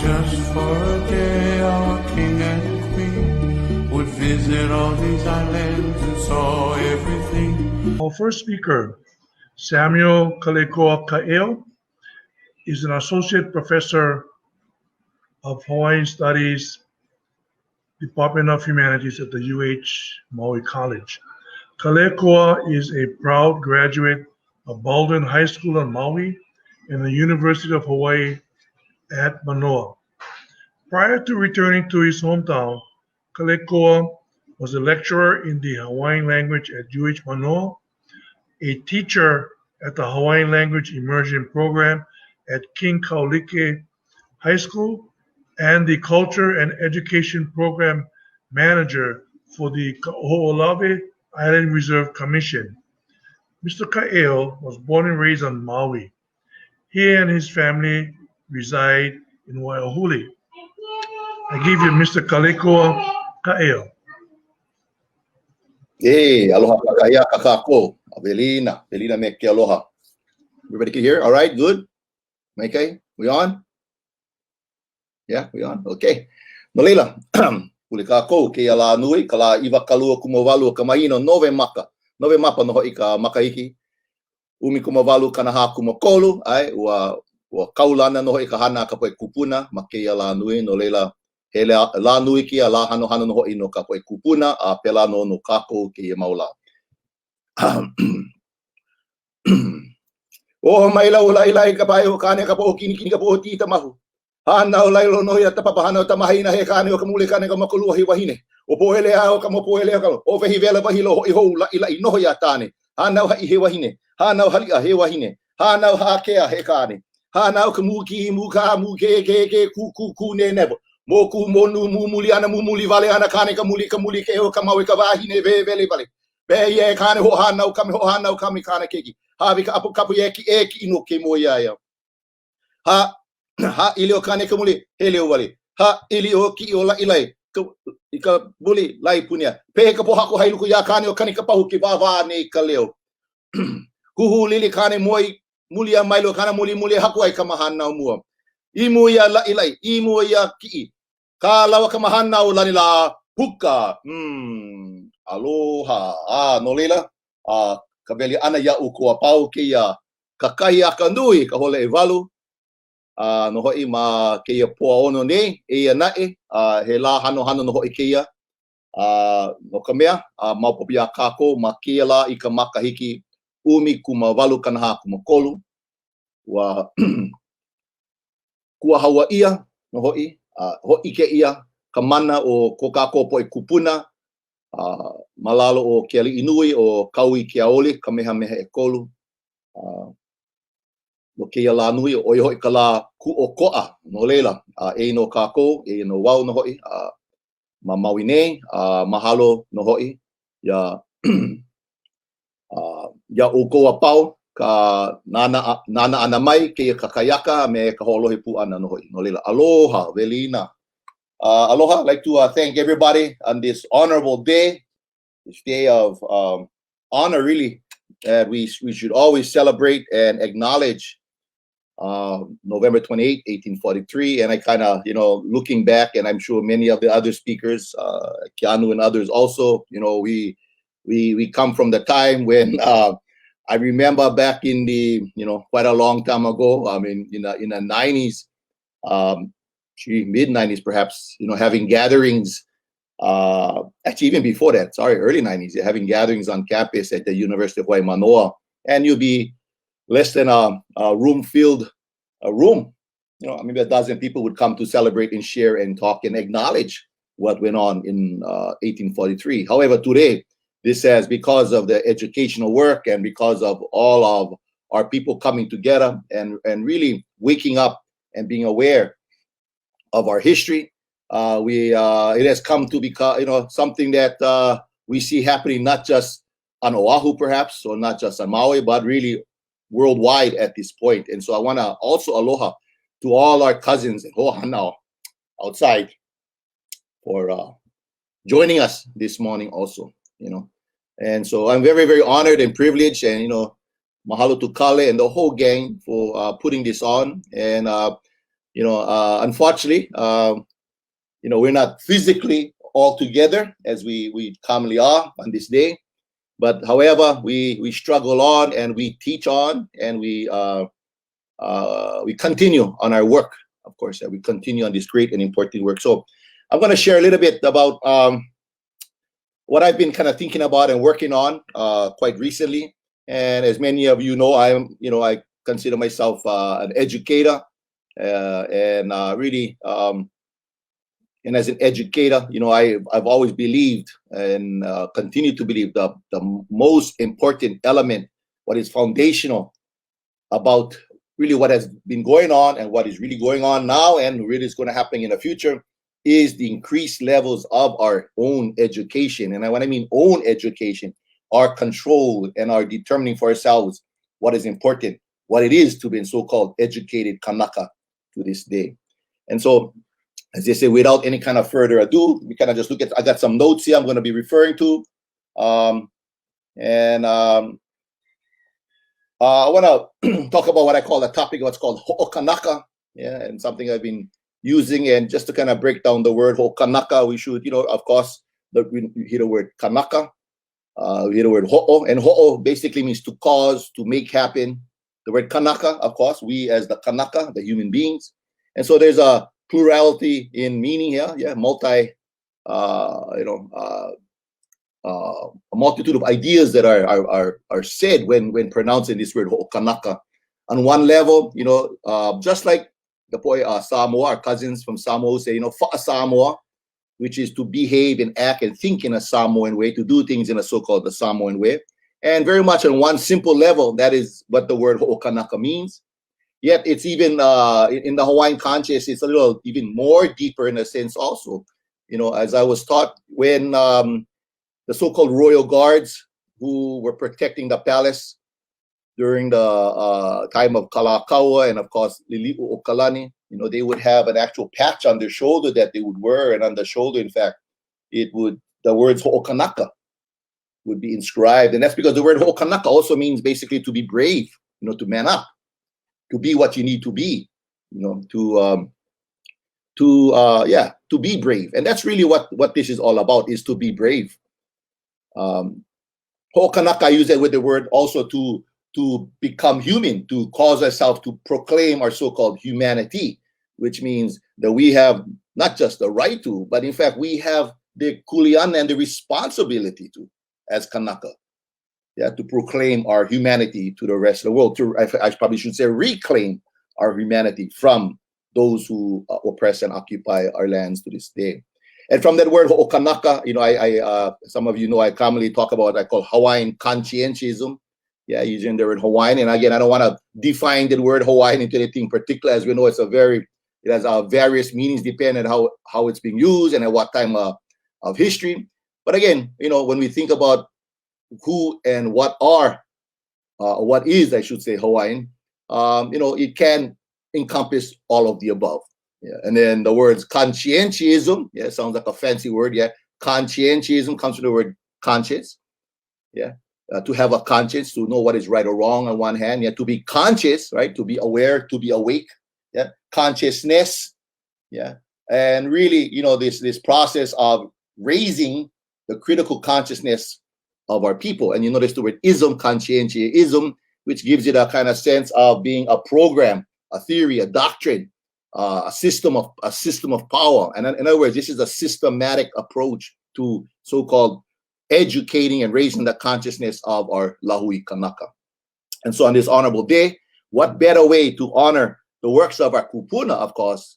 Just for a day, our king and queen would visit all these islands and saw everything. Our first speaker, Samuel Kaleikoa, is an associate professor of Hawaiian Studies, Department of Humanities at the UH Maui College. Kaleikoa is a proud graduate of Baldwin High School on Maui and the University of Hawaii at Manoa. Prior to returning to his hometown, Kaleikoa was a lecturer in the Hawaiian language at UH Manoa, a teacher at the Hawaiian Language Immersion Program at King Kaulike High School, and the Culture and Education Program Manager for the Kaho'olawe Island Reserve Commission. Mr. Ka'eo was born and raised on Maui. He and his family reside in Waiahuli. I give you Mr. Kaleikoa Ka'eo. Hey, aloha kakaya kakako. Avelina me ke aloha. Everybody can hear? All right, good. Okay, we on? Yeah, we on. Okay. Malila. Uli kako ke ala nui kala iwa kalua kumovalu kamahino nove mapa no hoi ka makaiki. Umi kumovalu kanaha kumokolu ai wa kaulana no hoi ka hana ka poe kupuna ma ke ala nui no leila hele la nui ki ala hano no hoi no ka poe kupuna a pela no kako ke maula. Oh maila ula ka pai o kane ka po kini ka po tita mahu. Hana o lailo no ia tapapahana o tamahina he kane o kamule kane ka makulua hi wahine. O poele a o kamopo ele ka o vehi vela wahilo ho i ho la ila inoho ia tane. Hana o hai he wahine. Hana o halia he wahine. Hana o hakea he kane. Hana o kamuki muka muke ke ku ne nebo. Moku monu mumuli ana mumuli vale ana kane kamuli ke o kamawe ka wahine vele vale. Be ye kane ho hana o kame kane keki. Havi ka apu kapu eki ino ke mo ia. Ha ili o kane kamuli hele o wale. Ha ili o ki o la ilai. Ika buli lai punia. Pe ka po hako hailuku ya kane o kane ka pahu ki wawa ne ka leo. Huhu lili kane moi muli a mailo kana muli hako ai ka mahana o mua. Imu ia la ilai. Imu ia ki. Ka lawa ka mahana o lanila puka. Aloha. No leila. Ka veli ana ya ukua pau ki ya kakai aka nui ka hole e walu. No hoi ma ke ia poa ono ne e ia nae he la hano no hoi ke ia no ka mea maupopi a kako ma ke la i ka makahiki umi kuma walu kanaha kuma kolu wa kua Hawaiia no hoi hoi ke ia ka mana o ko kako po e kupuna malalo o ke ali inui o kaui ke aoli ka meha e kolu no ke la nui o hoi ka Lā Kūʻokoʻa no leila e no kako e no wau no hoi ma maui nei mahalo no hoi ya ya o koa pau ka nana ana mai ke ka kayaka me ka holohi pu ana no hoi no leila aloha velina aloha. I'd like to thank everybody on this honorable day, this day of honor really that we should always celebrate and acknowledge November 28, 1843. And I kind of, looking back, and I'm sure many of the other speakers, Keanu and others also, we come from the time when I remember back in the, quite a long time ago, I mean, in the 90s, mid 90s, perhaps, having gatherings, actually even before that, early 90s, having gatherings on campus at the University of Hawaii Manoa, and you'll be less than a room, maybe a dozen people would come to celebrate and share and talk and acknowledge what went on in 1843. However, today, this has, because of the educational work and because of all of our people coming together and really waking up and being aware of our history. It has come to become, something that we see happening not just on Oahu, perhaps, or not just on Maui, but really worldwide at this point. And so I want to also aloha to all our cousins and hohanau outside for joining us this morning also, And so I'm very, very honored and privileged, and, mahalo to Kale and the whole gang for putting this on. And, unfortunately, we're not physically all together as we commonly are on this day. But however, we struggle on and we teach on, and we continue on our work, of course. We continue on this great and important work. So I'm going to share a little bit about what I've been kind of thinking about and working on quite recently. And as many of you know, I consider myself an educator, and really, and as an educator, I've always believed and continue to believe the most important element, what is foundational about really what has been going on and what is really going on now and really is going to happen in the future, is the increased levels of our own education. And when I mean own education, our control and our determining for ourselves what is important, what it is to be in so-called educated Kanaka to this day. And so, as they say, without any kind of further ado, we kind of just look at, I got some notes here I'm going to be referring to. I want to talk about what I call the topic, what's called okanaka, and something I've been using. And just to kind of break down the word okanaka, we should, of course, we hear the word kanaka, we hear the word ho'o, and ho'o basically means to cause, to make happen. The word kanaka, of course, we as the kanaka, the human beings. And so there's a plurality in meaning here, a multitude of ideas that are said when pronouncing this word okanaka. On one level, just like the boy Samoa, our cousins from Samoa say, fa'a Samoa, which is to behave and act and think in a Samoan way, to do things in a so-called the Samoan way. And very much on one simple level, that is what the word okanaka means. Yet it's even in the Hawaiian conscious, it's a little even more deeper in a sense also. As I was taught when the so-called royal guards who were protecting the palace during the time of Kaleikoa and of course Lili'u Okalani, they would have an actual patch on their shoulder that they would wear, and on the shoulder, in fact, the words ho'okanaka would be inscribed. And that's because the word ho'okanaka also means basically to be brave, to man up, to be what you need to be, to be brave. And that's really what this is all about, is to be brave. Ho'okanaka, I use that with the word also to become human, to cause ourselves to proclaim our so-called humanity, which means that we have not just the right to, but in fact we have the kuleana and the responsibility to, as Kanaka, to proclaim our humanity to the rest of the world. I probably should say reclaim our humanity from those who oppress and occupy our lands to this day. And from that word okanaka, some of you know I commonly talk about what I call Hawaiian conscientism. Using the word Hawaiian. And again, I don't want to define the word Hawaiian into anything particular. As we know, it has various meanings depending on how it's being used and at what time of history. But again, when we think about who and what is, I should say, Hawaiian, it can encompass all of the above. And then the words conscientism, sounds like a fancy word. Conscientism comes from the word conscience. To have a conscience, to know what is right or wrong on one hand, to be conscious, right? To be aware, to be awake, consciousness, and really, this process of raising the critical consciousness of our people. And you notice the word ism, conscientiaism, which gives it a kind of sense of being a program, a theory, a doctrine, a system of power. And in other words, this is a systematic approach to so-called educating and raising the consciousness of our Lahui Kanaka. And so on this honorable day, what better way to honor the works of our kupuna, of course,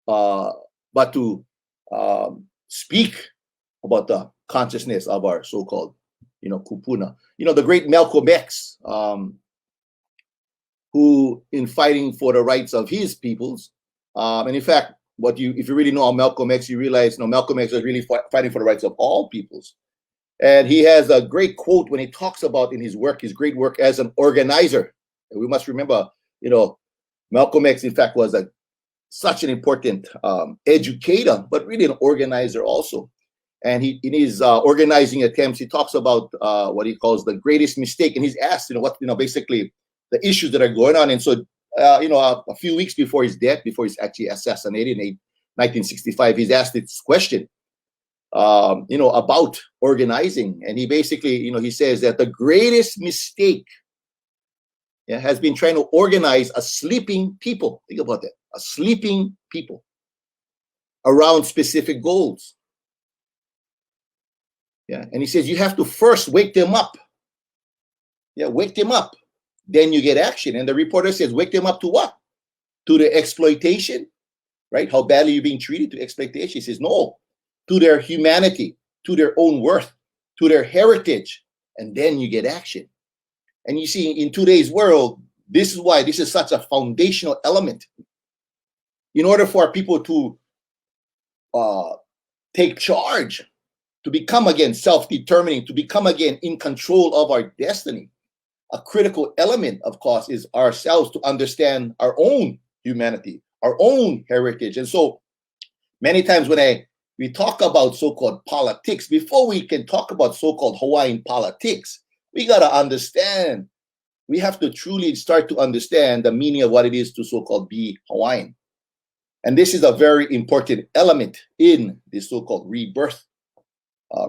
but to speak about the consciousness of our so-called, kupuna. The great Malcolm X, who, in fighting for the rights of his peoples, and in fact, if you really know Malcolm X, you realize Malcolm X was really fighting for the rights of all peoples. And he has a great quote when he talks about in his work, his great work as an organizer. And we must remember, Malcolm X, in fact, was such an important educator, but really an organizer also. And he, in his organizing attempts, he talks about what he calls the greatest mistake. And he's asked, basically the issues that are going on. And so, a few weeks before his death, before he's actually assassinated in 1965, he's asked this question, about organizing. And he basically, he says that the greatest mistake has been trying to organize a sleeping people. Think about that. A sleeping people around specific goals. Yeah. And he says you have to first wake them up. Yeah, wake them up. Then you get action. And the reporter says, wake them up to what? To the exploitation, right? How badly you're being treated, to exploitation. He says, no, to their humanity, to their own worth, to their heritage. And then you get action. And you see, in today's world, this is why this is such a foundational element. In order for people to take charge, to become again self-determining, to become again in control of our destiny, a critical element, of course, is ourselves to understand our own humanity, our own heritage. And so many times when we talk about so-called politics, before we can talk about so-called Hawaiian politics, we got to understand, we have to truly start to understand the meaning of what it is to so-called be Hawaiian. And this is a very important element in the so-called rebirth,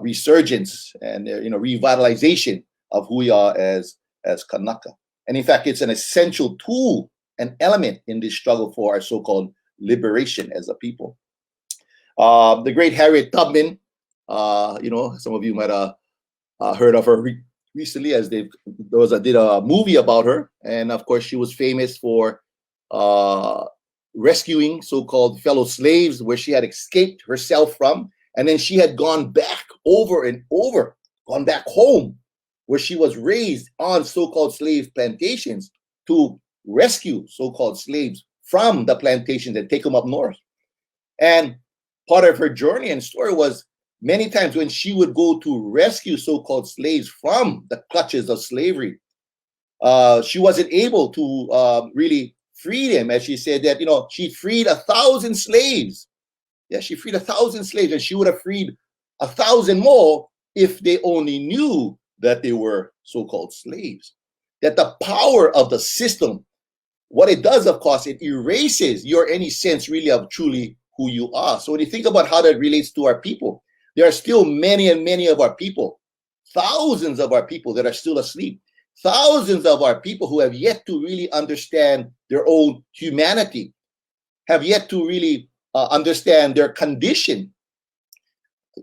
resurgence, and revitalization of who we are as Kanaka. And in fact, it's an essential tool, an element in this struggle for our so-called liberation as a people. The great Harriet Tubman, some of you might have heard of her recently, as did a movie about her. And of course, she was famous for rescuing so-called fellow slaves where she had escaped herself from. And then she had gone back over and over, gone back home, where she was raised on so-called slave plantations to rescue so-called slaves from the plantations and take them up north. And part of her journey and story was many times when she would go to rescue so-called slaves from the clutches of slavery, she wasn't able to really free them, as she said that, she freed 1,000 slaves. Yeah, she freed 1,000 slaves, and she would have freed 1,000 more if they only knew that they were so-called slaves. That the power of the system, what it does, of course, it erases your any sense really of truly who you are. So when you think about how that relates to our people, there are still many and many of our people, thousands of our people that are still asleep, thousands of our people who have yet to really understand their own humanity, have yet to really understand their condition,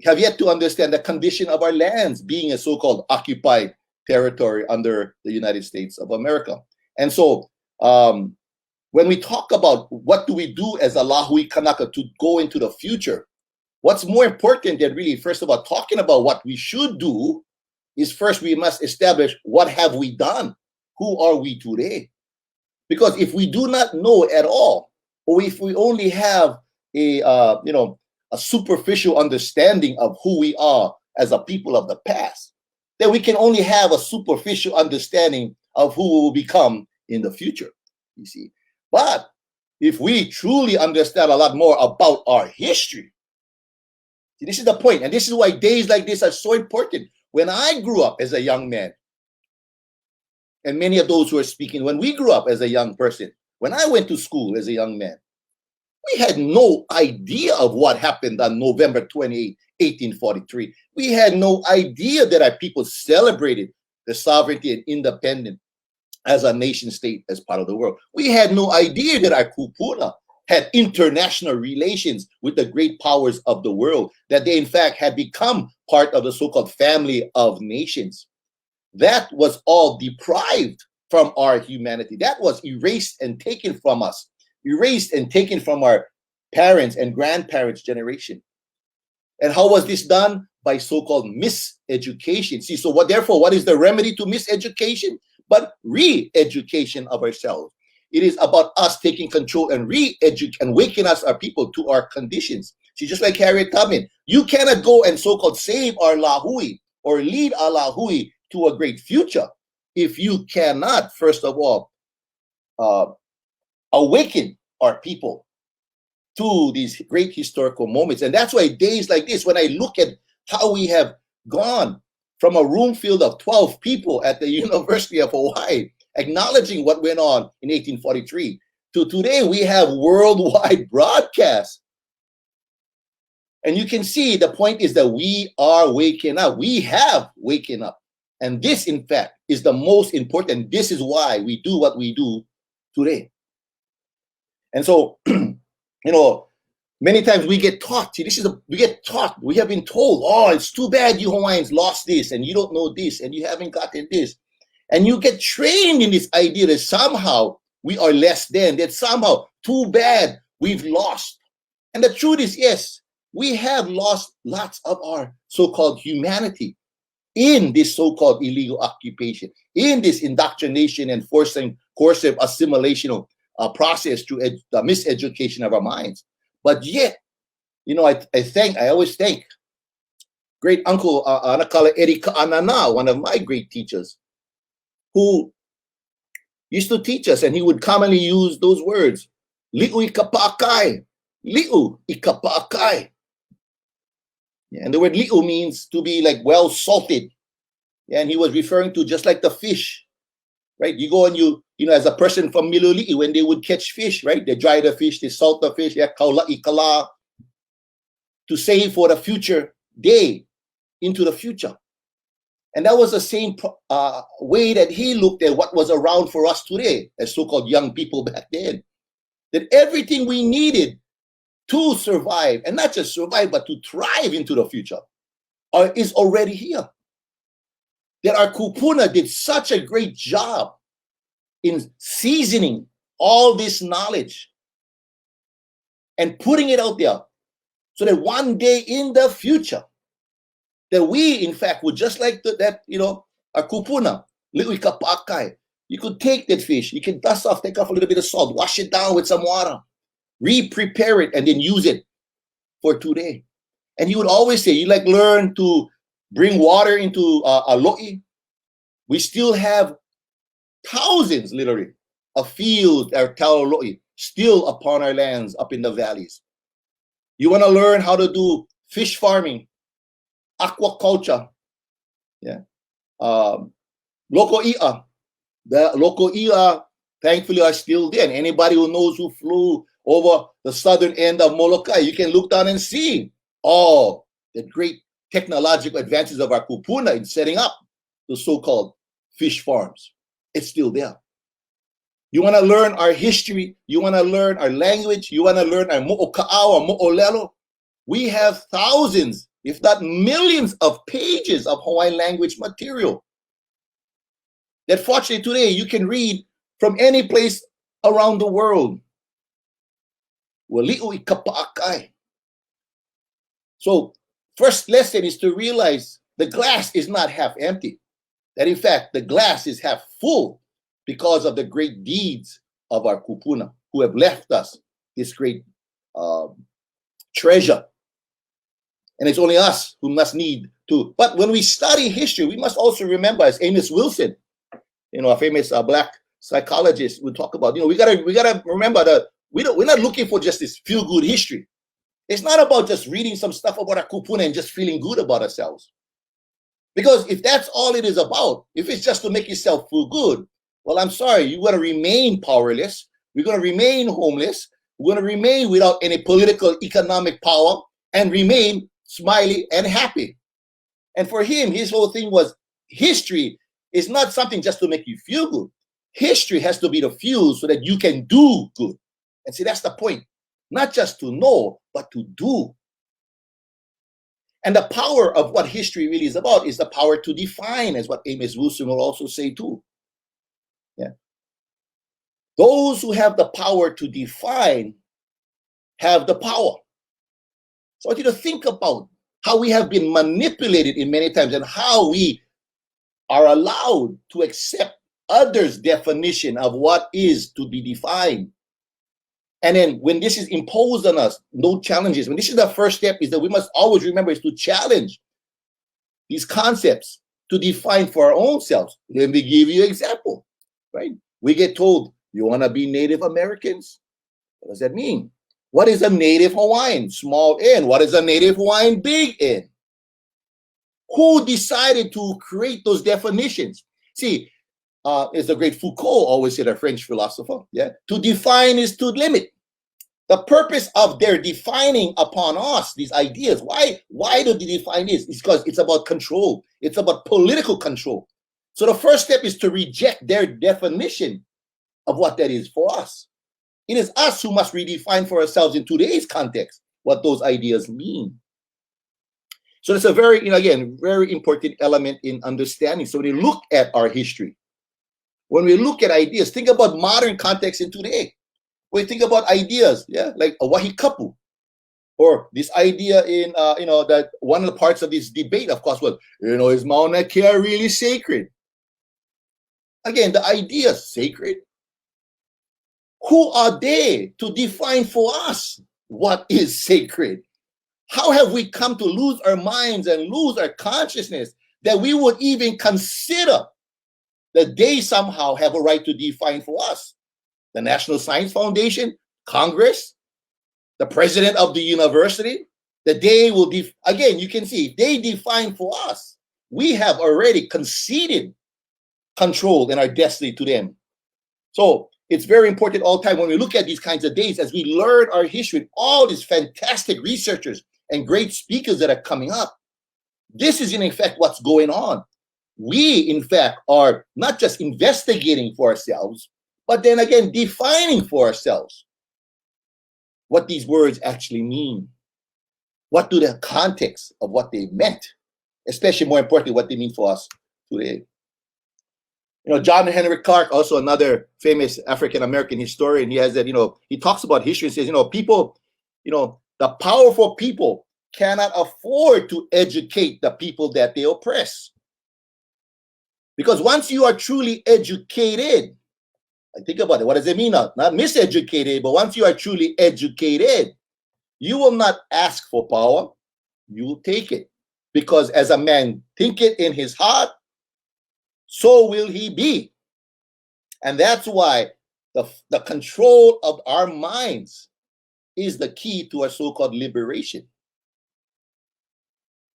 have yet to understand the condition of our lands being a so-called occupied territory under the United States of America. And so when we talk about what do we do as a Lahui Kanaka to go into the future, what's more important than really, first of all, talking about what we should do is first we must establish what have we done? Who are we today? Because if we do not know at all, or if we only have a superficial understanding of who we are as a people of the past, then we can only have a superficial understanding of who we will become in the future, you see. But if we truly understand a lot more about our history, see, this is the point, and this is why days like this are so important. When I grew up as a young man, and many of those who are speaking, when we grew up as a young person, when I went to school as a young man, we had no idea of what happened on November 28, 1843. We had no idea that our people celebrated the sovereignty and independence as a nation state, as part of the world. We had no idea that our kupuna had international relations with the great powers of the world, that they in fact had become part of the so-called family of nations. That was all deprived from our humanity. That was erased and taken from us, erased and taken from our parents and grandparents' generation. And how was this done? By so-called miseducation. See, so therefore, what is the remedy to miseducation? but re-education of ourselves. It is about us taking control and re-educate and waking us, our people, to our conditions. See, just like Harriet Tubman, you cannot go and so-called save our Lahui or lead our Lahui to a great future if you cannot, first of all, awaken our people to these great historical moments. And that's why days like this, when I look at how we have gone from a room filled of 12 people at the University of Hawaii, acknowledging what went on in 1843, to today we have worldwide broadcasts. And you can see the point is that we are waking up. We have waken up. And this, in fact, is the most important. This is why we do what we do today. And so, many times we get taught. See, we get taught. We have been told, oh, it's too bad you Hawaiians lost this, and you don't know this, and you haven't gotten this. And you get trained in this idea that somehow we are less than, that somehow, too bad, we've lost. And the truth is, yes, we have lost lots of our so-called humanity in this so-called illegal occupation, in this indoctrination and forcing coercive assimilation process through the miseducation of our minds. But yet, I always thank great uncle Anakala Erika Anana, one of my great teachers, who used to teach us, and he would commonly use those words, li'u ikapakai, li'u ikapakai. Yeah, and the word li'u means to be like well salted. Yeah, and he was referring to just like the fish, right? You go and as a person from Miloli'i, when they would catch fish, right? They dry the fish, they salt the fish, yeah, kaula'i kala, to save for the future day, into the future. And that was the same way that he looked at what was around for us today, as so-called young people back then. That everything we needed to survive, and not just survive, but to thrive into the future, is already here. That our kupuna did such a great job in seasoning all this knowledge and putting it out there so that one day in the future, that we, in fact, would just like our kupuna, li'u ikapakai. You could take that fish, you can dust off, take off a little bit of salt, wash it down with some water, re-prepare it, and then use it for today. And he would always say, you learn to bring water into a lo'i. We still have thousands, literally, of fields, our lo'i, still upon our lands up in the valleys. You want to learn how to do fish farming, aquaculture, yeah, loko'i'a. The loko'i'a, thankfully, are still there. And anybody who knows who flew over the southern end of Molokai, you can look down and see all the great technological advances of our kupuna in setting up the so-called fish farms. It's still there. You want to learn our history, you want to learn our language, you want to learn our mo'oka'au or mo'olelo. We have thousands, if not millions, of pages of Hawaiian language material that fortunately today you can read from any place around the world. Wali'u ikapa'akai. So, first lesson is to realize the glass is not half empty. That in fact, the glass is half full because of the great deeds of our kupuna who have left us this great treasure. And it's only us who must need to. But when we study history, we must also remember, as Amos Wilson, a famous black psychologist, would talk about, we gotta remember that we're not looking for just this feel-good history. It's not about just reading some stuff about our kupuna and just feeling good about ourselves. Because if that's all it is about, if it's just to make yourself feel good, well, I'm sorry, you're going to remain powerless. We're going to remain homeless. We're going to remain without any political, economic power and remain smiley and happy. And for him, his whole thing was history is not something just to make you feel good. History has to be the fuel so that you can do good. And see, that's the point. Not just to know, but to do. And the power of what history really is about is the power to define, as what Amos Wilson will also say too. Yeah. Those who have the power to define have the power. So I want you to think about how we have been manipulated in many times and how we are allowed to accept others' definition of what is to be defined. And then when this is imposed on us, no challenges. When this is the first step, is that we must always remember is to challenge these concepts to define for our own selves. Let me give you an example, right? We get told, you want to be Native Americans? What does that mean? What is a Native Hawaiian? Small N. What is a Native Hawaiian? Big N. Who decided to create those definitions? See, it's the great Foucault always said, a French philosopher, yeah? To define is to limit. The purpose of their defining upon us, these ideas, why do they define this? It's because it's about control. It's about political control. So the first step is to reject their definition of what that is for us. It is us who must redefine for ourselves in today's context what those ideas mean. So it's a very, again, very important element in understanding. So when you look at our history, when we look at ideas, think about modern context in today. When you think about ideas, yeah, like a wahi kapu, or this idea in, that one of the parts of this debate, of course, was, is Mauna Kea really sacred? Again, the idea sacred. Who are they to define for us what is sacred? How have we come to lose our minds and lose our consciousness that we would even consider that they somehow have a right to define for us? The National Science Foundation, Congress, the president of the university, that they will, again, you can see, if they define for us, we have already conceded control in our destiny to them. So it's very important all the time when we look at these kinds of days, as we learn our history, all these fantastic researchers and great speakers that are coming up. This is in effect what's going on. We, in fact, are not just investigating for ourselves, but then again, defining for ourselves what these words actually mean. What do the context of what they meant, especially more importantly, what they mean for us today. John Henry Clark, also another famous African-American historian, he has that, he talks about history and says, people, the powerful people cannot afford to educate the people that they oppress. Because once you are truly educated, think about it, what does it mean? Not miseducated, but once you are truly educated, you will not ask for power, you will take it. Because as a man thinketh in his heart, so will he be. And that's why the control of our minds is the key to our so-called liberation.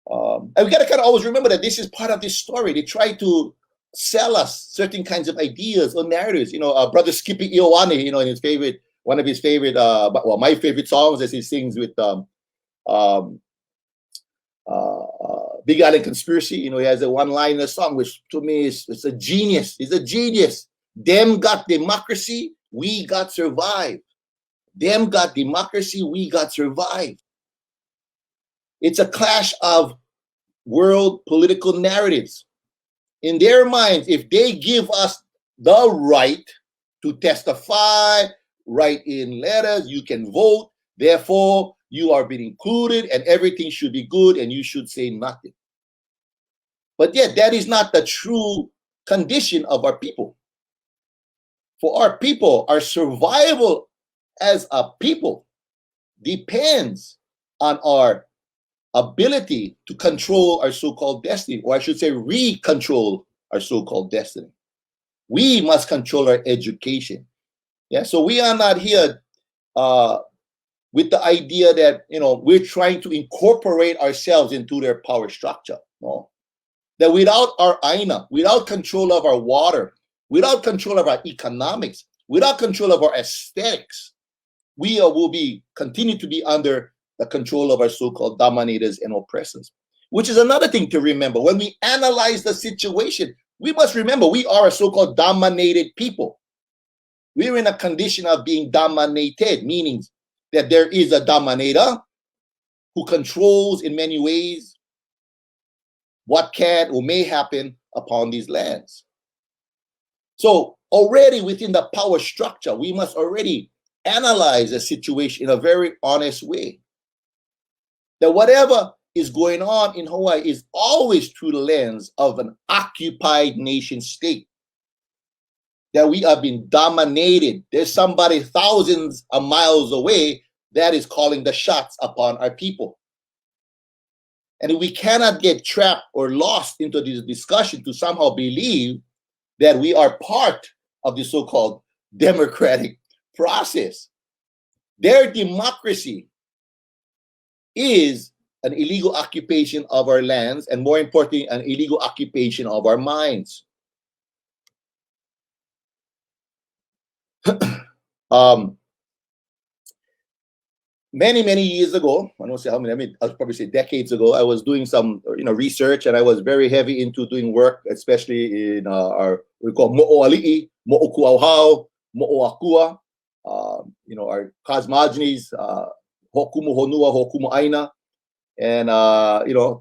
And we got to kind of always remember that this is part of this story. They try to sell us certain kinds of ideas or narratives. Brother Skippy Ioane, in his favorite, one of his favorite, my favorite songs as he sings with Big Island Conspiracy. He has a one line in the song, which to me is a genius. He's a genius. Them got democracy, we got survived. Them got democracy, we got survived. It's a clash of world political narratives. In their minds, if they give us the right to testify, write in letters, you can vote, therefore you are being included and everything should be good and you should say nothing. But yet that is not the true condition of our people. For our people, our survival as a people depends on our ability to control our so-called destiny, or I should say re-control our so-called destiny. We must control our education. Yeah, so we are not here with the idea that we're trying to incorporate ourselves into their power structure. No, that without our aina, without control of our water, without control of our economics, without control of our aesthetics, we will continue to be under the control of our so-called dominators and oppressors. Which is another thing to remember. When we analyze the situation, we must remember we are a so-called dominated people. We're in a condition of being dominated, meaning that there is a dominator who controls in many ways what can or may happen upon these lands. So already within the power structure, we must already analyze the situation in a very honest way. That whatever is going on in Hawaii is always through the lens of an occupied nation state. that we have been dominated. There's somebody thousands of miles away that is calling the shots upon our people. And we cannot get trapped or lost into this discussion to somehow believe that we are part of the so-called democratic process. Their democracy is an illegal occupation of our lands, and more importantly, an illegal occupation of our minds. Many years ago, I don't say how many, I mean, I'll probably say decades ago, I was doing some research, and I was very heavy into doing work, especially in our, we call mo'oali'i, mo'okuauhau, mo'oakua, our cosmogonies, hokumu honua, hokumu aina, and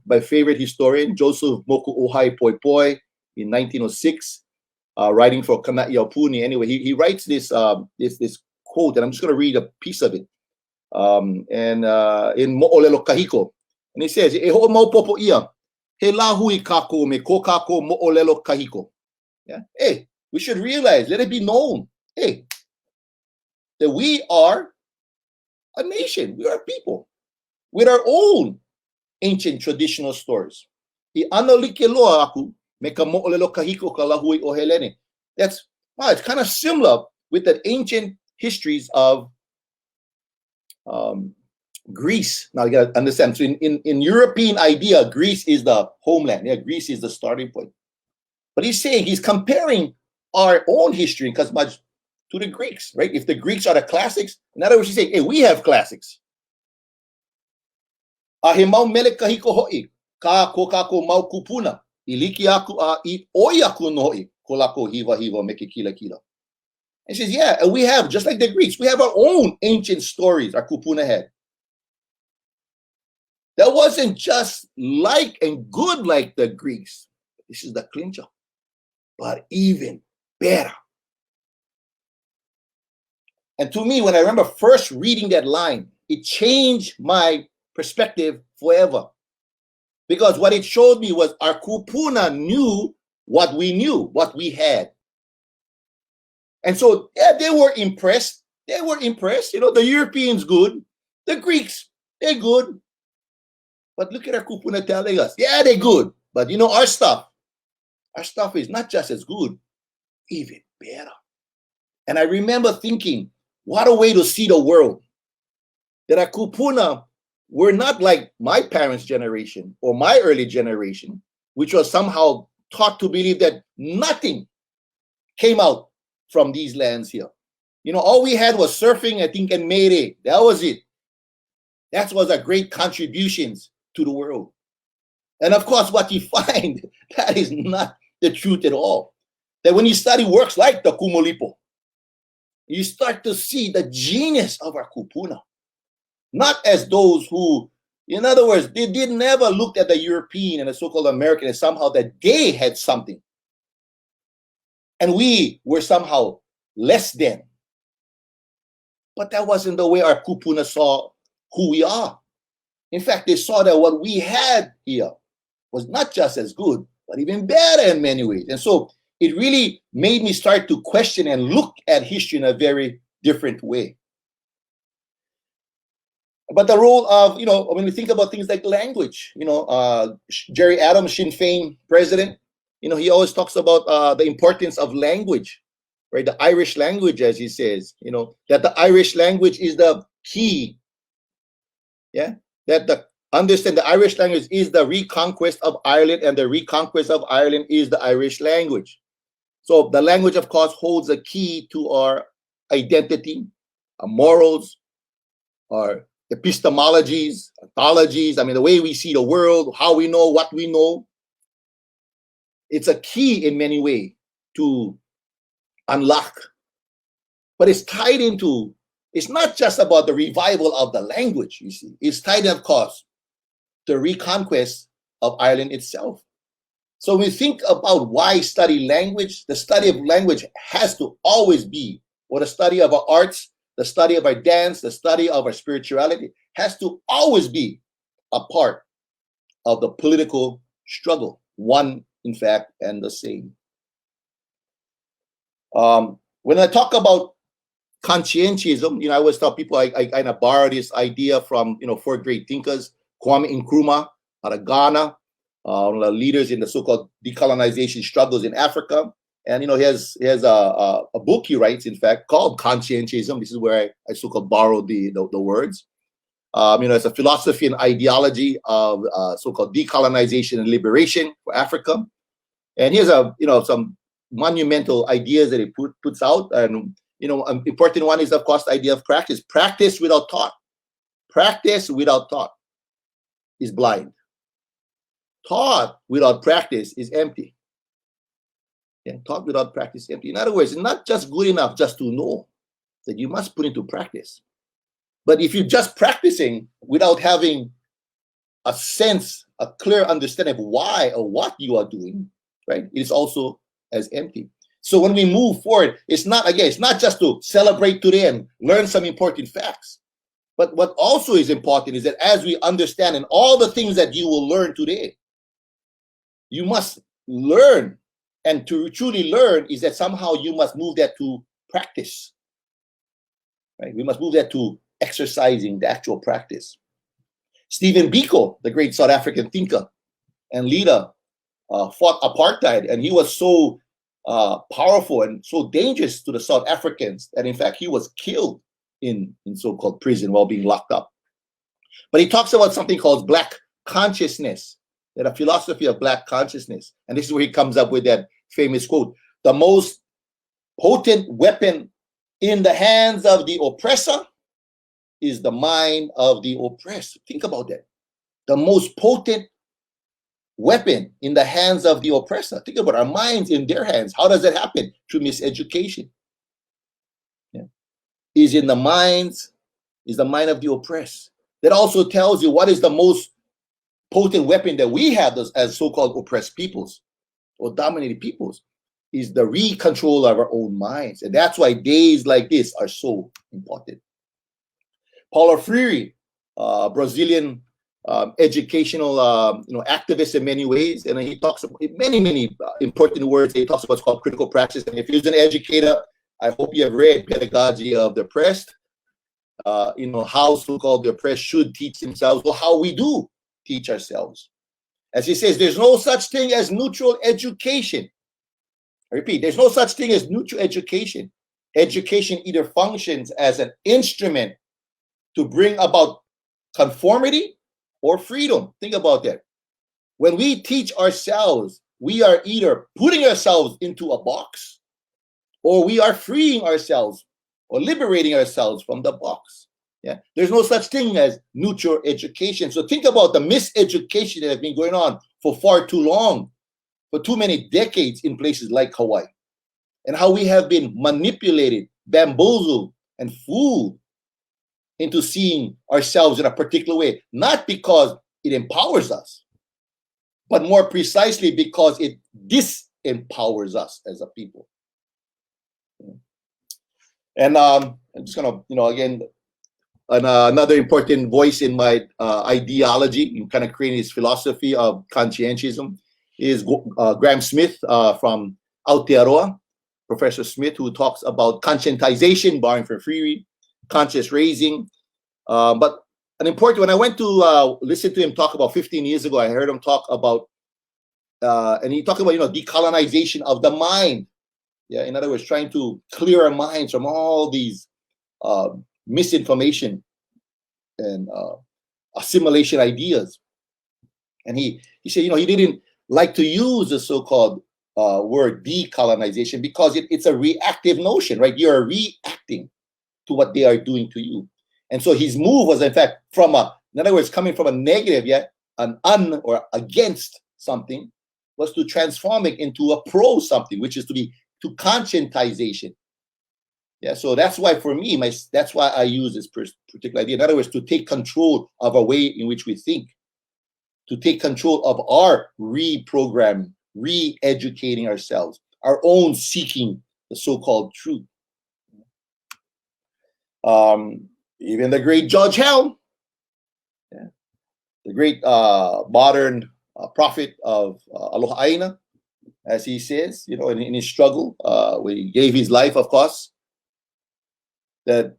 my favorite historian, Joseph Moku'ohai Poipoi, in 1906, writing for Kana'iaupuni. Anyway, he writes this quote, and I'm just going to read a piece of it. In Mo'olelo Kahiko, and he says, "E ho mau popo ia, he lahui kako me ko kako mo'olelo kahiko." Yeah, hey, we should realize, let it be known, hey, that we are a nation, we are a people with our own ancient traditional stories. I ano like loa aku me ka mo'olelo kahiko ka lahui o Helene. That's it's kind of similar with the ancient histories of Greece. Now you gotta understand. So in European idea, Greece is the homeland. Yeah, Greece is the starting point. But he's saying, he's comparing our own history in much to the Greeks, right? If the Greeks are the classics, in other words, he's saying, hey, we have classics. Ahimau mele kahiko hoi ka ko kako mau kupuna iliki aku a I oyaku no hoi kolako hiva meke kila. And he says, yeah, and we have, just like the Greeks, we have our own ancient stories, our kupuna had. That wasn't just like and good like the Greeks. This is the clincher. But even better. And to me, when I remember first reading that line, it changed my perspective forever. Because what it showed me was our kupuna knew what we knew, what we had. And so, yeah, they were impressed. The Europeans good. The Greeks, they're good. But look at our kupuna telling us, yeah, they're good. But our stuff is not just as good, even better. And I remember thinking, what a way to see the world. That our kupuna were not like my parents' generation or my early generation, which was somehow taught to believe that nothing came out from these lands here. All we had was surfing, I think, and Mere. That was it. That was our great contributions to the world. And of course, what you find, that is not the truth at all. That when you study works like the Kumolipo, you start to see the genius of our kupuna. Not as those who, in other words, they did never look at the European and the so-called American as somehow that they had something. And we were somehow less than. But that wasn't the way our kupuna saw who we are. In fact, they saw that what we had here was not just as good, but even better in many ways. And so it really made me start to question and look at history in a very different way. But the role of, when we think about things like language, Jerry Adams, Sinn Féin president, he always talks about the importance of language, right? The Irish language, as he says, that the Irish language is the key. Yeah, that understand the Irish language is the reconquest of Ireland, and the reconquest of Ireland is the Irish language. So the language, of course, holds a key to our identity, our morals, our epistemologies, ontologies. I mean, the way we see the world, how we know what we know. It's a key in many ways to unlock. But it's tied into, it's not just about the revival of the language, you see. It's tied in, of course, to the reconquest of Ireland itself. So when we think about why study language, the study of language has to always be, or the study of our arts, the study of our dance, the study of our spirituality, has to always be a part of the political struggle, one, in fact, and the same. When I talk about conscientism, I always tell people I kind of borrow this idea from, four great thinkers, Kwame Nkrumah out of Ghana, one of the leaders in the so-called decolonization struggles in Africa. And, he has a book he writes, in fact, called Conscientism. This is where I so-called borrowed the words. It's a philosophy and ideology of so-called decolonization and liberation for Africa. And here's some monumental ideas that he puts out. And, an important one is, of course, the idea of practice. Practice without thought. Practice without thought is blind. Thought without practice is empty. Thought without practice is empty. In other words, it's not just good enough just to know, that you must put into practice. But if you're just practicing without having a sense, a clear understanding of why or what you are doing, right, it is also as empty. So when we move forward, it's not just to celebrate today and learn some important facts. But what also is important is that as we understand, and all the things that you will learn today, you must learn. And to truly learn is that somehow you must move that to practice. Right? We must move that to exercising the actual practice. Stephen Biko, the great South African thinker and leader, fought apartheid, and he was so powerful and so dangerous to the South Africans that in fact he was killed in so-called prison while being locked up. But he talks about something called Black consciousness, that a philosophy of Black consciousness. And this is where he comes up with that famous quote: the most potent weapon in the hands of the oppressor is the mind of the oppressed. Think about that. The most potent weapon in the hands of the oppressor. Think about our minds in their hands. How does that happen? Through miseducation. Is the mind of the oppressed. That also tells you what is the most potent weapon that we have as so-called oppressed peoples or dominated peoples, is the re-control of our own minds. And that's why days like this are so important. Paulo Freire, Brazilian educational activist in many ways, and he talks about many important words. He talks about what's called critical practice. And if you're an educator, I hope you have read Pedagogy of the Oppressed, how so-called the oppressed should teach themselves, or how we do teach ourselves. As he says, there's no such thing as neutral education. I repeat, there's no such thing as neutral education. Education either functions as an instrument to bring about conformity or freedom. Think about that. When we teach ourselves, we are either putting ourselves into a box, or we are freeing ourselves or liberating ourselves from the box. There's no such thing as neutral education. So think about the miseducation that has been going on for far too long, for too many decades in places like Hawaii, and how we have been manipulated, bamboozled, and fooled into seeing ourselves in a particular way, not because it empowers us, but more precisely because it disempowers us as a people. And I'm just gonna, again, another important voice in my ideology, in kind of creating this philosophy of conscientism, is Graham Smith from Aotearoa, Professor Smith, who talks about conscientization, borrowing from Freire, conscious raising. But an important, when I went to listen to him talk about 15 years ago, I heard him talk about, and he talked about, decolonization of the mind. In other words, trying to clear our minds from all these misinformation and assimilation ideas. And he said, he didn't like to use the so-called word decolonization because it's a reactive notion, right? You're reacting to what they are doing to you. And so his move was, in fact, in other words, coming from a negative, an or against something, was to transform it into a pro something, which is to conscientization. So that's why for me, that's why I use this particular idea. In other words, to take control of a way in which we think, to take control of our reprogramming, re-educating ourselves, our own seeking the so-called truth. Even the great George Helm, the great modern prophet of Aloha, as he says, in his struggle, where he gave his life, of course, that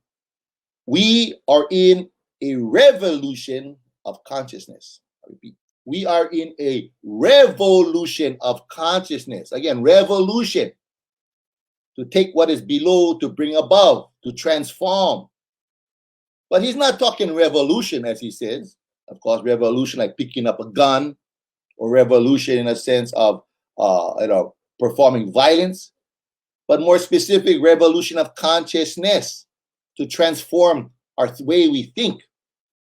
we are in a revolution of consciousness. I repeat, we are in a revolution of consciousness. Again, revolution. To take what is below, to bring above, to transform. But he's not talking revolution, as he says. Of course, revolution like picking up a gun, or revolution in a sense of performing violence, but more specific, revolution of consciousness, to transform our way we think,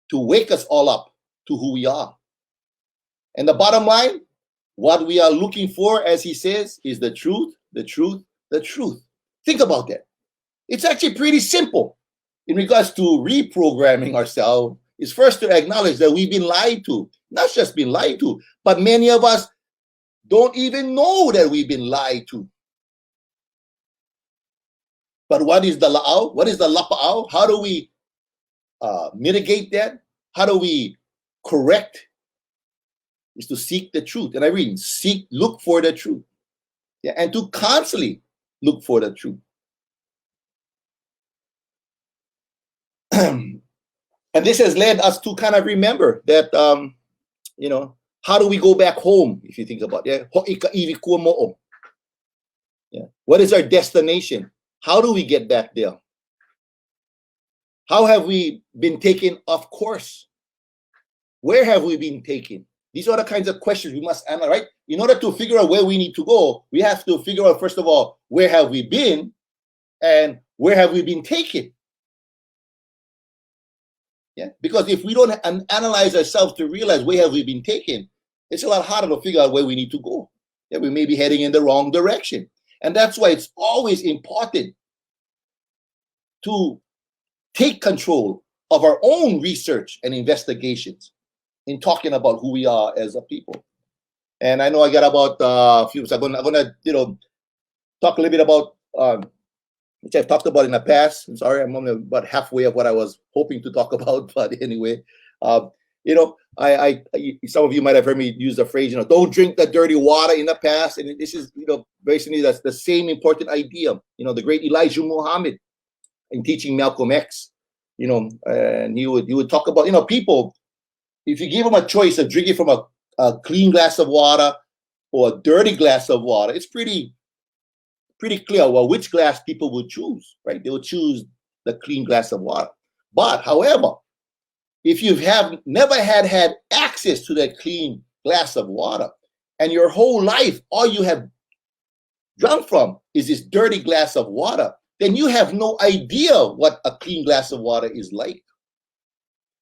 to wake us all up to who we are. And the bottom line, what we are looking for, as he says, is the truth, the truth, the truth. Think about that. It's actually pretty simple in regards to reprogramming ourselves. Is first to acknowledge that we've been lied to. Not just been lied to, but many of us don't even know that we've been lied to. But what is the la'au? What is the lapa'au? How do we mitigate that? How do we correct? Is to seek the truth. And I read, look for the truth. Yeah, and to constantly look for the truth. And this has led us to kind of remember that, how do we go back home, if you think about it? Yeah. What is our destination? How do we get back there? How have we been taken off course? Where have we been taken? These are the kinds of questions we must answer, right? In order to figure out where we need to go, we have to figure out, first of all, where have we been and where have we been taken? Yeah, because if we don't analyze ourselves to realize where have we been taken, it's a lot harder to figure out where we need to go. Yeah, we may be heading in the wrong direction. And that's why it's always important to take control of our own research and investigations in talking about who we are as a people. And I know I got about a few, so I'm gonna talk a little bit about which I've talked about in the past. I'm sorry, I'm only about halfway of what I was hoping to talk about, but anyway, I some of you might have heard me use the phrase, don't drink the dirty water in the past, and this is, basically that's the same important idea. The great Elijah Muhammad in teaching Malcolm X, and he would talk about, people, if you give them a choice of drinking from a clean glass of water or a dirty glass of water, it's pretty clear which glass people would choose, right? They would choose the clean glass of water. But however, if you have never had access to that clean glass of water, and your whole life all you have drunk from is this dirty glass of water, then you have no idea what a clean glass of water is like.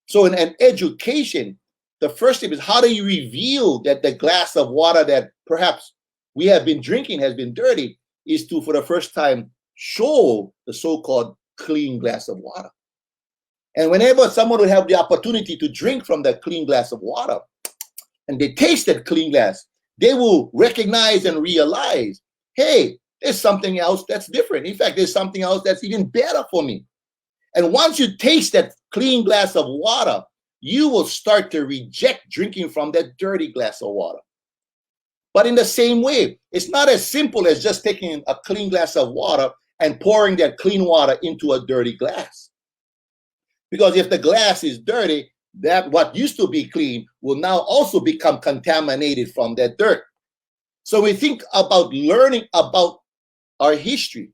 So in an education, the first step is, how do you reveal that the glass of water that perhaps we have been drinking has been dirty, is to, for the first time, show the so-called clean glass of water. And whenever someone would have the opportunity to drink from that clean glass of water, and they taste that clean glass, they will recognize and realize, hey, there's something else that's different. In fact, there's something else that's even better for me. And once you taste that clean glass of water, you will start to reject drinking from that dirty glass of water. But in the same way, it's not as simple as just taking a clean glass of water and pouring that clean water into a dirty glass. Because if the glass is dirty, that what used to be clean will now also become contaminated from that dirt. So we think about learning about our history.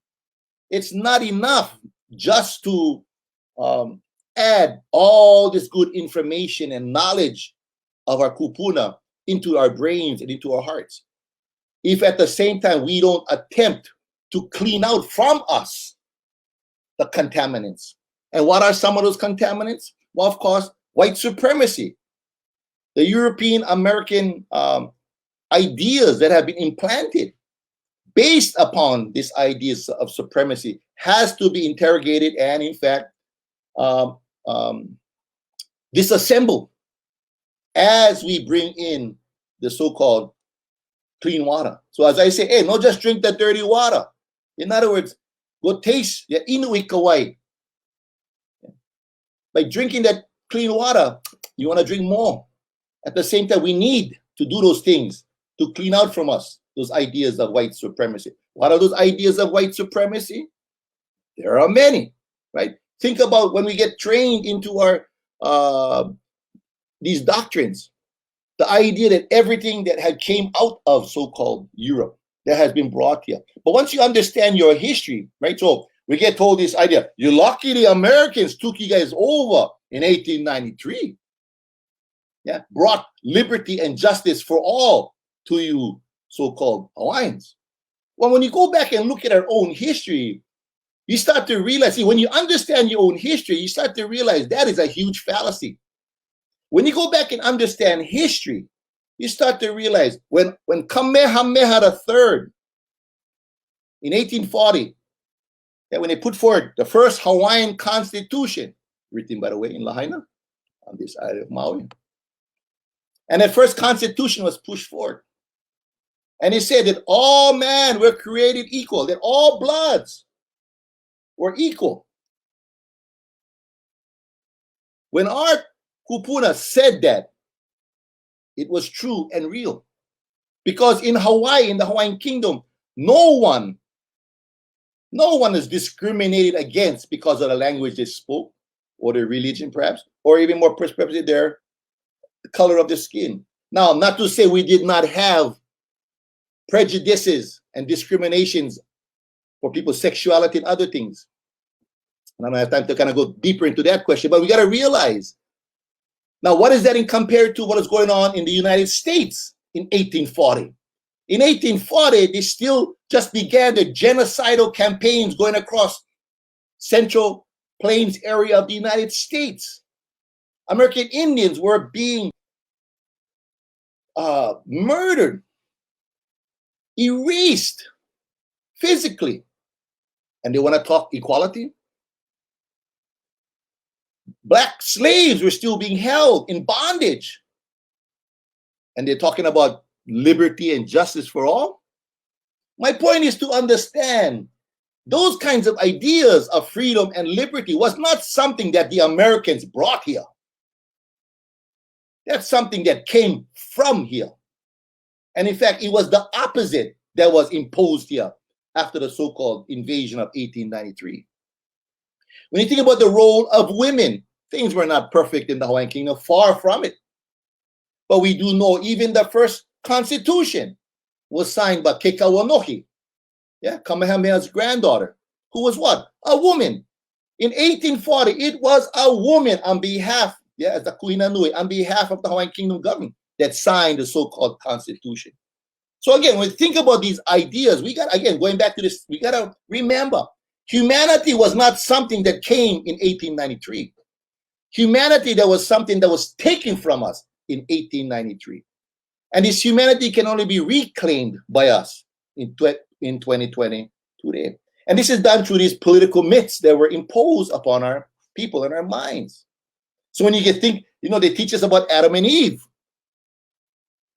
It's not enough just to add all this good information and knowledge of our kupuna into our brains and into our hearts, if at the same time we don't attempt to clean out from us the contaminants. And what are some of those contaminants? Well, of course, white supremacy, the European American ideas that have been implanted based upon these ideas of supremacy has to be interrogated and, in fact, disassembled as we bring in the so-called clean water. So as I say, hey, not just drink the dirty water. In other words, go taste the inuit Kauai. By drinking that clean water, you want to drink more. At the same time, we need to do those things to clean out from us those ideas of white supremacy. What are those ideas of white supremacy? There are many, right? Think about when we get trained into our these doctrines, the idea that everything that had came out of so-called Europe that has been brought here. But once you understand your history, right? So we get told this idea, you're lucky the Americans took you guys over in 1893. Yeah, brought liberty and justice for all to you so-called Hawaiians. Well, when you go back and look at our own history, you start to realize, see, when you understand your own history, you start to realize that is a huge fallacy. When you go back and understand history, you start to realize when Kamehameha III in 1840, when they put forward the first Hawaiian Constitution, written, by the way, in Lahaina, on this island of Maui. And that first Constitution was pushed forward. And it said that all men were created equal, that all bloods were equal. When our kupuna said that, it was true and real. Because in Hawaii, in the Hawaiian Kingdom, no one is discriminated against because of the language they spoke, or their religion perhaps, or even more precisely their color of the skin. Now, not to say we did not have prejudices and discriminations for people's sexuality and other things. And I don't have time to kind of go deeper into that question, but we got to realize, now what is that in compared to what is going on in the United States in 1840? In 1840, they still just began the genocidal campaigns going across Central Plains area of the United States. American Indians were being murdered, erased physically. And they want to talk equality? Black slaves were still being held in bondage. And they're talking about liberty and justice for all? My point is to understand those kinds of ideas of freedom and liberty was not something that the Americans brought here. That's something that came from here. And in fact, it was the opposite that was imposed here after the so-called invasion of 1893. When you think about the role of women, things were not perfect in the Hawaiian Kingdom, far from it. But we do know even the first Constitution was signed by Kekauanohi, Kamehameha's granddaughter, who was what? A woman. In 1840, it was a woman on behalf, as the Kuhina Nui, on behalf of the Hawaiian Kingdom government that signed the so-called Constitution. So again, when we think about these ideas, we got, again, going back to this, we got to remember, humanity was not something that came in 1893. Humanity, that was something that was taken from us in 1893. And this humanity can only be reclaimed by us in 2020 today. And this is done through these political myths that were imposed upon our people and our minds. So when you think, they teach us about Adam and Eve.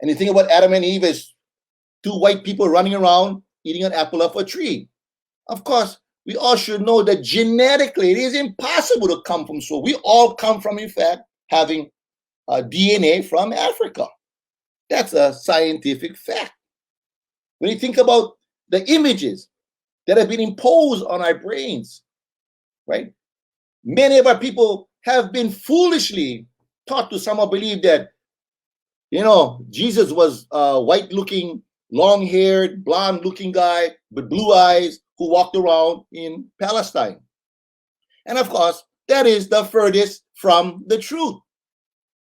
And you think about Adam and Eve as two white people running around eating an apple off a tree. Of course, we all should know that genetically it is impossible to come from so. We all come from, in fact, having DNA from Africa. That's a scientific fact. When you think about the images that have been imposed on our brains, right? Many of our people have been foolishly taught to somehow believe that, Jesus was a white-looking, long-haired, blonde-looking guy with blue eyes who walked around in Palestine. And of course, that is the furthest from the truth.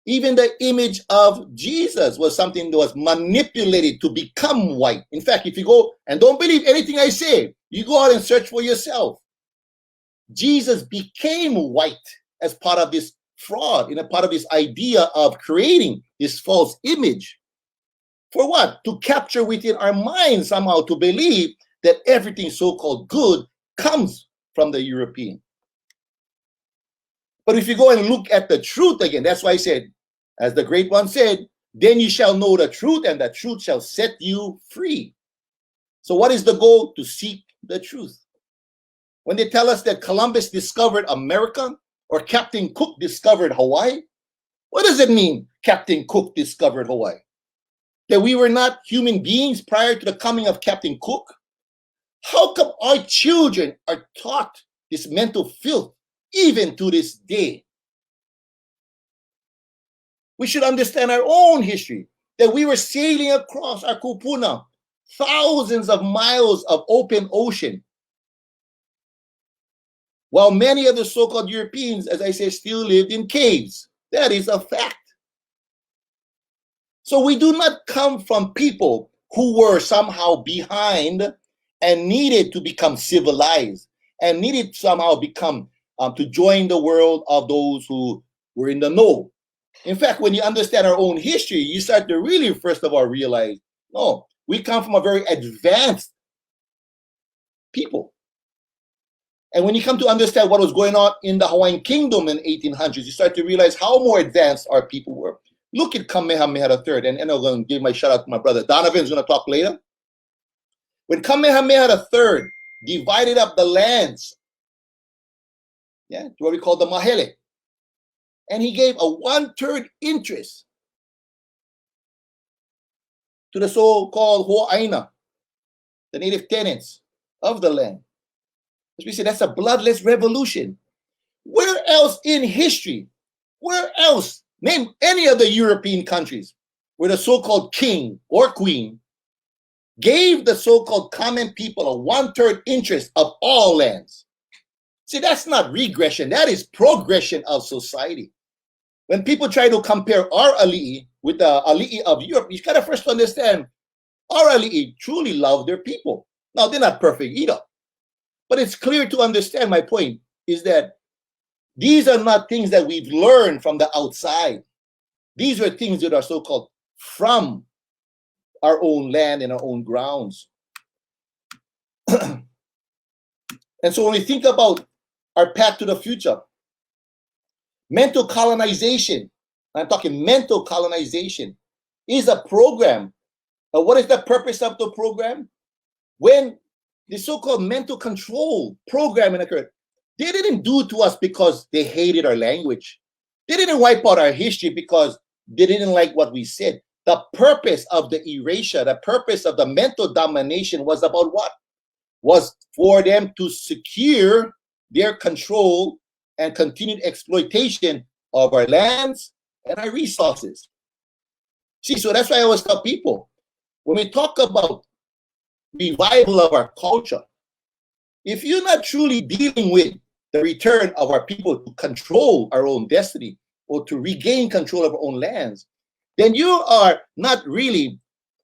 Even the image of Jesus was something that was manipulated to become white. In fact, if you go, and don't believe anything I say, you go out and search for yourself. Jesus became white as part of this fraud, in a part of this idea of creating this false image. For what? To capture within our minds somehow to believe that everything so-called good comes from the European. But if you go and look at the truth again, that's why I said, as the great one said, then you shall know the truth, and the truth shall set you free. So what is the goal? To seek the truth. When they tell us that Columbus discovered America, or Captain Cook discovered Hawaii, what does it mean, Captain Cook discovered Hawaii? that we were not human beings prior to the coming of Captain Cook? How come our children are taught this mental filth even to this day? We should understand our own history, that we were sailing across our kupuna, thousands of miles of open ocean, while many of the so-called Europeans, as I say, still lived in caves. That is a fact. So we do not come from people who were somehow behind and needed to become civilized and needed somehow become to join the world of those who were in the know. In fact, when you understand our own history, you start to really, first of all, realize, no, we come from a very advanced people. And when you come to understand what was going on in the Hawaiian Kingdom in the 1800s, you start to realize how more advanced our people were. Look at Kamehameha III, and I'm going to give my shout out to my brother. Donovan's going to talk later. When Kamehameha III divided up the lands, to what we call the Mahele, and he gave a 1/3 interest to the so-called Hawaiʻina, the native tenants of the land. As we say, that's a bloodless revolution. Where else in history, where else, name any of the European countries where the so-called king or queen gave the so-called common people a 1/3 interest of all lands? See, that's not regression, that is progression of society. When people try to compare our ali'i with the ali'i of Europe, you gotta first understand our ali'i truly love their people. Now, they're not perfect either, but it's clear to understand. My point is that these are not things that we've learned from the outside. These are things that are so-called from our own land and our own grounds. And so when we think about our path to the future, mental colonization, I'm talking mental colonization, is a program. What is the purpose of the program? When the so-called mental control program occurred, they didn't do it to us because they hated our language. They didn't wipe out our history because they didn't like what we said. The purpose of the erasure, the purpose of the mental domination was about what? Was for them to secure their control and continued exploitation of our lands and our resources. See, so that's why I always tell people, when we talk about revival of our culture, if you're not truly dealing with the return of our people to control our own destiny or to regain control of our own lands, then you are not really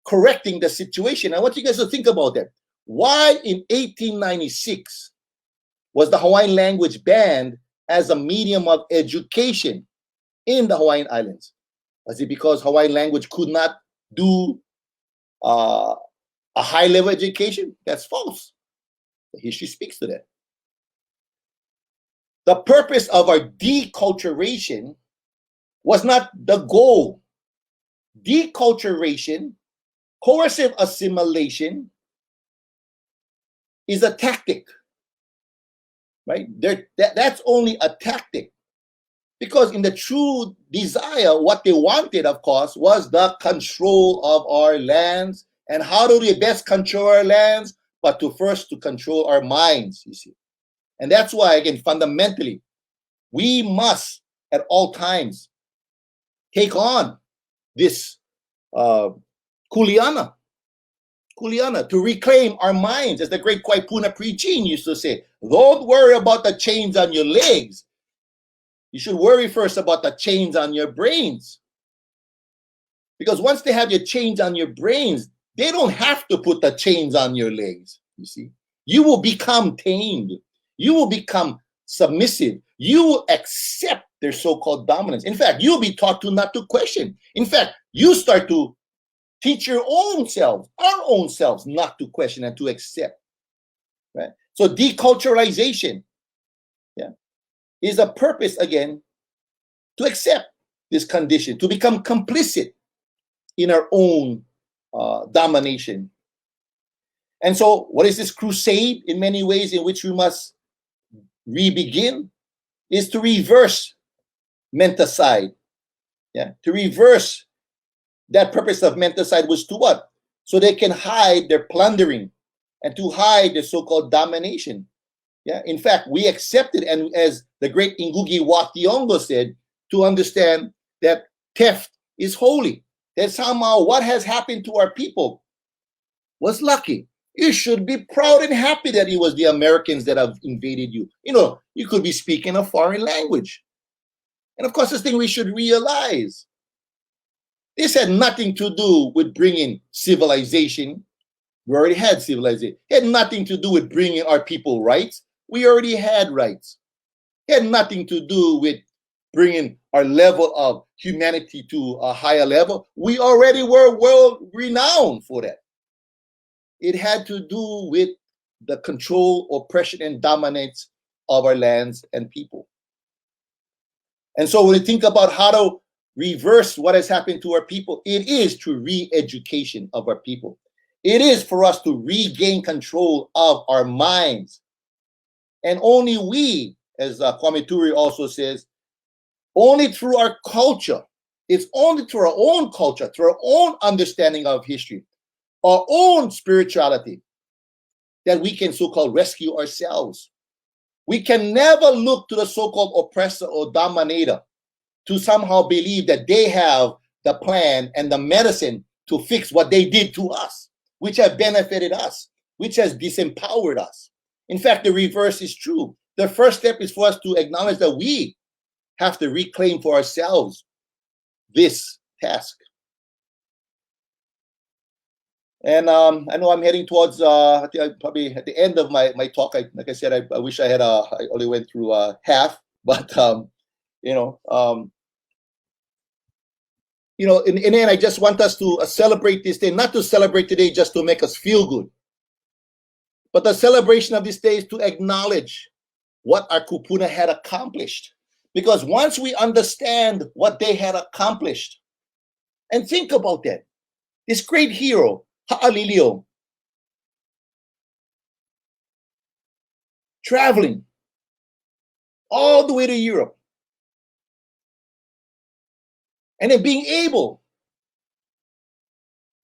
correcting the situation. I want you guys to think about that. Why in 1896 was the Hawaiian language banned as a medium of education in the Hawaiian Islands? Was it because Hawaiian language could not do a high-level education? That's false. The history speaks to that. The purpose of our deculturation was not the goal. Deculturation, coercive assimilation, is a tactic, right? That's only a tactic. Because in the true desire, what they wanted, of course, was the control of our lands. And how do they best control our lands? But first to control our minds, you see. And that's why, again, fundamentally, we must at all times take on this kuleana, to reclaim our minds. As the great Kwaipuna Preaching used to say, don't worry about the chains on your legs. You should worry first about the chains on your brains. Because once they have your chains on your brains, they don't have to put the chains on your legs, you see. You will become tamed. You will become submissive. You will accept their so-called dominance. In fact, you'll be taught to not to question. In fact, you start to teach your own selves, our own selves, not to question and to accept. Right? So deculturalization, is a purpose, again, to accept this condition, to become complicit in our own domination. And so what is this crusade in many ways in which we must re-begin? Is to reverse menticide, to reverse that purpose of menticide was to what? So they can hide their plundering and to hide the so-called domination. Yeah. In fact, we accepted, and as the great Ngugi wa Thiong'o said, to understand that theft is holy. That somehow what has happened to our people was lucky. You should be proud and happy that it was the Americans that have invaded you. You know, you could be speaking a foreign language. And of course, this thing we should realize. This had nothing to do with bringing civilization. We already had civilization. It had nothing to do with bringing our people rights. We already had rights. It had nothing to do with bringing our level of humanity to a higher level. We already were world renowned for that. It had to do with the control, oppression, and dominance of our lands and people. And so when we think about how to reverse what has happened to our people, it is through re-education of our people. It is for us to regain control of our minds. And only we, as Kwame Ture also says, only through our culture, it's only through our own culture, through our own understanding of history, our own spirituality, that we can so-called rescue ourselves. We can never look to the so-called oppressor or dominator to somehow believe that they have the plan and the medicine to fix what they did to us, which have benefited us, which has disempowered us. In fact, the reverse is true. The first step is for us to acknowledge that we have to reclaim for ourselves this task. And I know I'm heading towards probably at the end of my talk. Like I said, I wish I had I only went through half, but in the end, I just want us to celebrate this day, not to celebrate today just to make us feel good, but the celebration of this day is to acknowledge what our kupuna had accomplished. Because once we understand what they had accomplished, and think about that, this great hero, Ha'alilio, traveling all the way to Europe, and then being able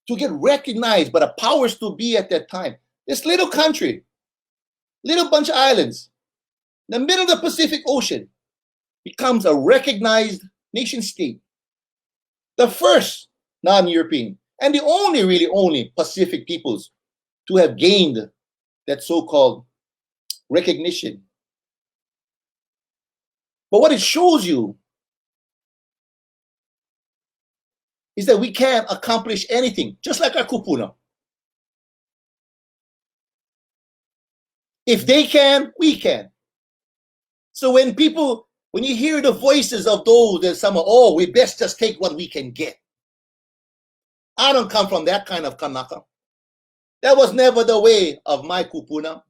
to get recognized by the powers to be at that time. This little country, little bunch of islands, in the middle of the Pacific Ocean, becomes a recognized nation state. The first non-European and the only Pacific peoples to have gained that so-called recognition. But what it shows you is that we can accomplish anything, just like our kupuna. If they can, we can. So when you hear the voices of those that somehow, oh, we best just take what we can get. I don't come from that kind of kanaka. That was never the way of my kupuna.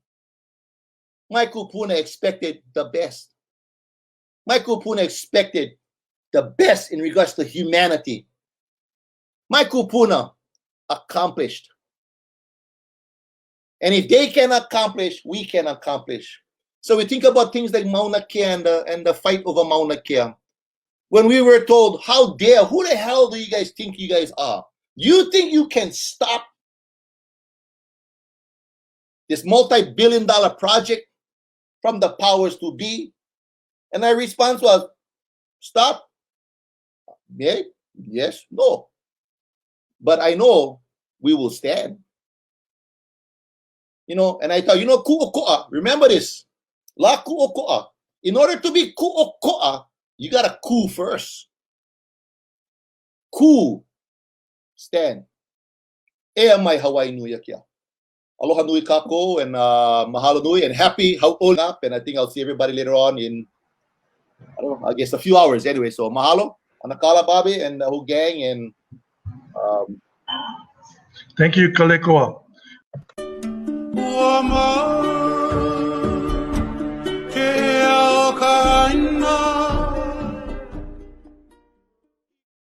My kupuna expected the best. My kupuna expected the best in regards to humanity. My kupuna accomplished. And if they can accomplish, we can accomplish. So we think about things like Mauna Kea and the fight over Mauna Kea. When we were told, how dare, who the hell do you guys think you guys are? You think you can stop this multi-billion-dollar project from the powers to be? And our response was, stop? Yeah, yes, no. But I know we will stand. And I thought, Kūʻokoʻa, remember this. Lā Kūʻokoʻa. In order to be Kūʻokoʻa, you got to ku first. Ku, stand. Ea mai Hawaii nui kia. Aloha nui kako and mahalo nui and happy hauʻoli up. And I think I'll see everybody later on in, I guess a few hours anyway. So mahalo, anakala babe and the whole gang. And thank you, Kaleikoa. Woman.